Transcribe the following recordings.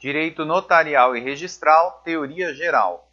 Direito notarial e registral, teoria geral.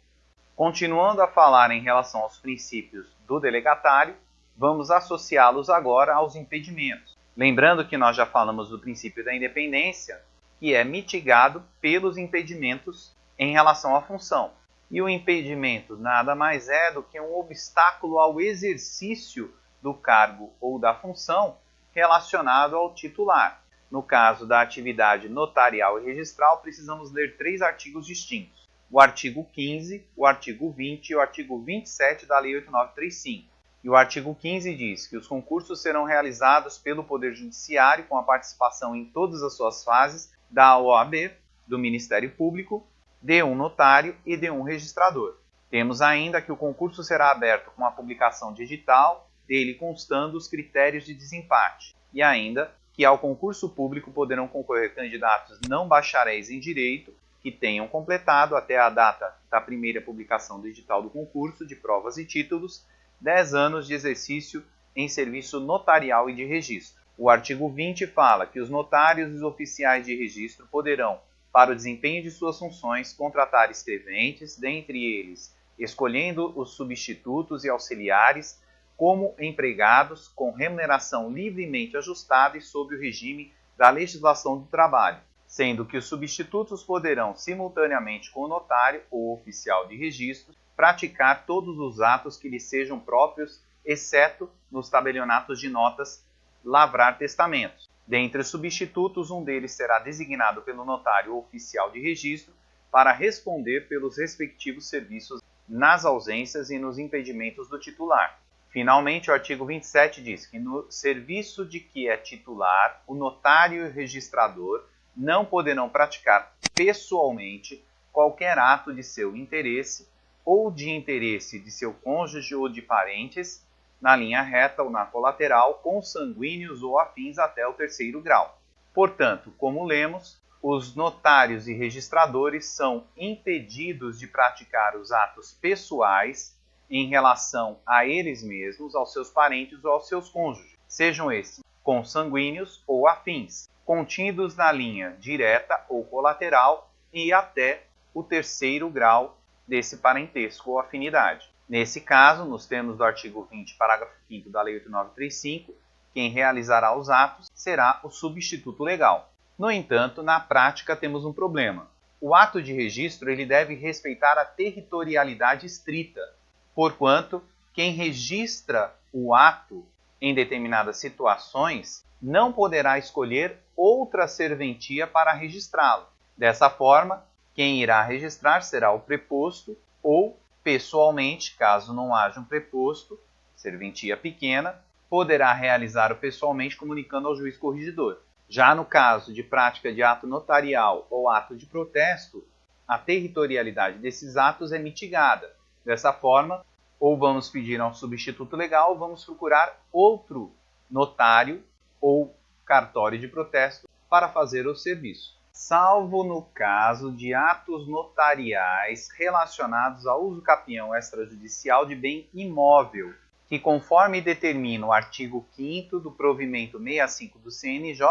Continuando a falar em relação aos princípios do delegatário, vamos associá-los agora aos impedimentos. Lembrando que nós já falamos do princípio da independência, que é mitigado pelos impedimentos em relação à função. E o impedimento nada mais é do que um obstáculo ao exercício do cargo ou da função relacionado ao titular. No caso da atividade notarial e registral, precisamos ler 3 artigos distintos. O artigo 15, o artigo 20 e o artigo 27 da Lei 8935. E o artigo 15 diz que os concursos serão realizados pelo Poder Judiciário com a participação em todas as suas fases da OAB, do Ministério Público, de um notário e de um registrador. Temos ainda que o concurso será aberto com a publicação de edital, dele constando os critérios de desempate. E ainda que ao concurso público poderão concorrer candidatos não bacharéis em direito que tenham completado até a data da primeira publicação do edital do concurso de provas e títulos 10 anos de exercício em serviço notarial e de registro. O artigo 20 fala que os notários e os oficiais de registro poderão, para o desempenho de suas funções, contratar escreventes, dentre eles escolhendo os substitutos e auxiliares, como empregados com remuneração livremente ajustada e sob o regime da legislação do trabalho, sendo que os substitutos poderão, simultaneamente com o notário ou oficial de registro, praticar todos os atos que lhes sejam próprios, exceto nos tabelionatos de notas, lavrar testamentos. Dentre os substitutos, um deles será designado pelo notário ou oficial de registro para responder pelos respectivos serviços nas ausências e nos impedimentos do titular. Finalmente, o artigo 27 diz que no serviço de que é titular, o notário e o registrador não poderão praticar pessoalmente qualquer ato de seu interesse ou de interesse de seu cônjuge ou de parentes, na linha reta ou na colateral, consanguíneos ou afins até o 3º grau. Portanto, como lemos, os notários e registradores são impedidos de praticar os atos pessoais em relação a eles mesmos, aos seus parentes ou aos seus cônjuges, sejam esses consanguíneos ou afins, contidos na linha direta ou colateral e até o 3º grau desse parentesco ou afinidade. Nesse caso, nos termos do artigo 20, parágrafo 5º da Lei 8935, quem realizará os atos será o substituto legal. No entanto, na prática temos um problema. O ato de registro ele deve respeitar a territorialidade estrita, porquanto quem registra o ato em determinadas situações não poderá escolher outra serventia para registrá-lo. Dessa forma, quem irá registrar será o preposto ou, pessoalmente, caso não haja um preposto, serventia pequena, poderá realizar-o pessoalmente comunicando ao juiz corregedor. Já no caso de prática de ato notarial ou ato de protesto, a territorialidade desses atos é mitigada. Dessa forma, ou vamos pedir a um substituto legal, ou vamos procurar outro notário ou cartório de protesto para fazer o serviço. Salvo no caso de atos notariais relacionados ao uso capião extrajudicial de bem imóvel, que conforme determina o artigo 5º do provimento 65 do CNJ,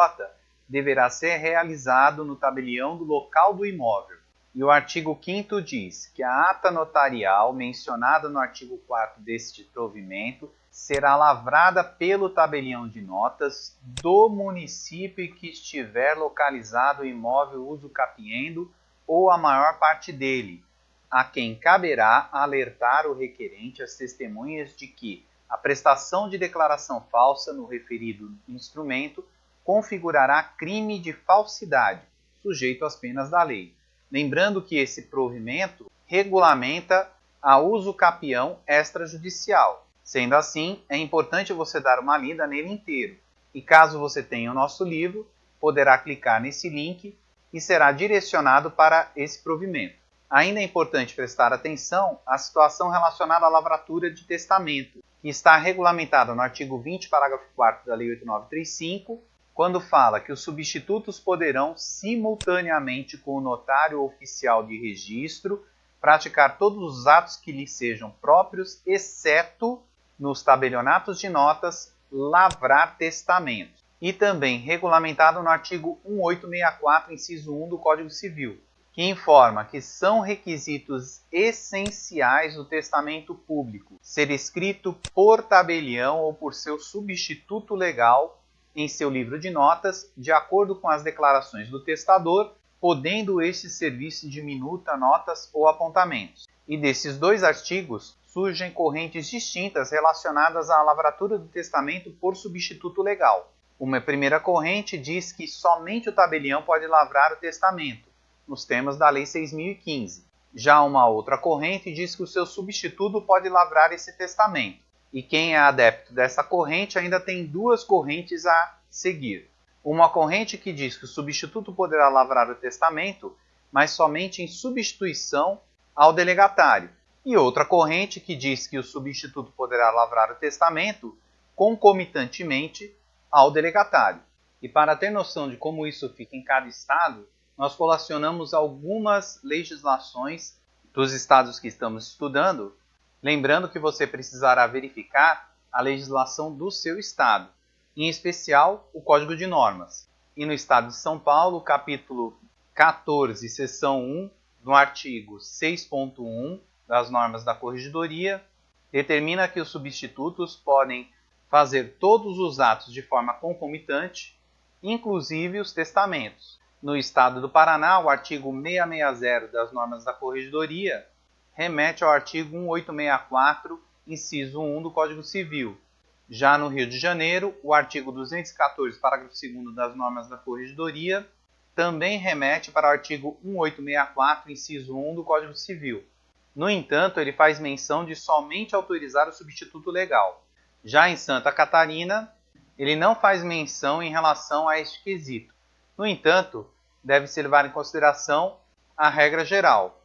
deverá ser realizado no tabelião do local do imóvel. E o artigo 5º diz que a ata notarial mencionada no artigo 4º deste provimento será lavrada pelo tabelião de notas do município em que estiver localizado o imóvel uso capiendo ou a maior parte dele, a quem caberá alertar o requerente às testemunhas de que a prestação de declaração falsa no referido instrumento configurará crime de falsidade, sujeito às penas da lei. Lembrando que esse provimento regulamenta a uso capião extrajudicial. Sendo assim, é importante você dar uma lida nele inteiro. E caso você tenha o nosso livro, poderá clicar nesse link e será direcionado para esse provimento. Ainda é importante prestar atenção à situação relacionada à lavratura de testamento, que está regulamentada no artigo 20, parágrafo 4º da Lei 8935, quando fala que os substitutos poderão, simultaneamente com o notário oficial de registro, praticar todos os atos que lhe sejam próprios, exceto, nos tabelionatos de notas, lavrar testamentos. E também regulamentado no artigo 1864, inciso 1 do Código Civil, que informa que são requisitos essenciais do testamento público ser escrito por tabelião ou por seu substituto legal em seu livro de notas, de acordo com as declarações do testador, podendo este servir-se de minuta, notas ou apontamentos. E desses dois artigos surgem correntes distintas relacionadas à lavratura do testamento por substituto legal. Uma primeira corrente diz que somente o tabelião pode lavrar o testamento, nos termos da Lei 6.015. Já uma outra corrente diz que o seu substituto pode lavrar esse testamento. E quem é adepto dessa corrente ainda tem duas correntes a seguir. Uma corrente que diz que o substituto poderá lavrar o testamento, mas somente em substituição ao delegatário. E outra corrente que diz que o substituto poderá lavrar o testamento concomitantemente ao delegatário. E para ter noção de como isso fica em cada estado, nós colacionamos algumas legislações dos estados que estamos estudando, lembrando que você precisará verificar a legislação do seu estado, em especial o Código de Normas. E no estado de São Paulo, capítulo 14, seção 1, no artigo 6.1 das normas da Corregedoria, determina que os substitutos podem fazer todos os atos de forma concomitante, inclusive os testamentos. No estado do Paraná, o artigo 660 das normas da Corregedoria remete ao artigo 1864, inciso 1 do Código Civil. Já no Rio de Janeiro, o artigo 214, parágrafo 2º das normas da Corregedoria também remete para o artigo 1864, inciso 1 do Código Civil. No entanto, ele faz menção de somente autorizar o substituto legal. Já em Santa Catarina, ele não faz menção em relação a este quesito. No entanto, deve-se levar em consideração a regra geral,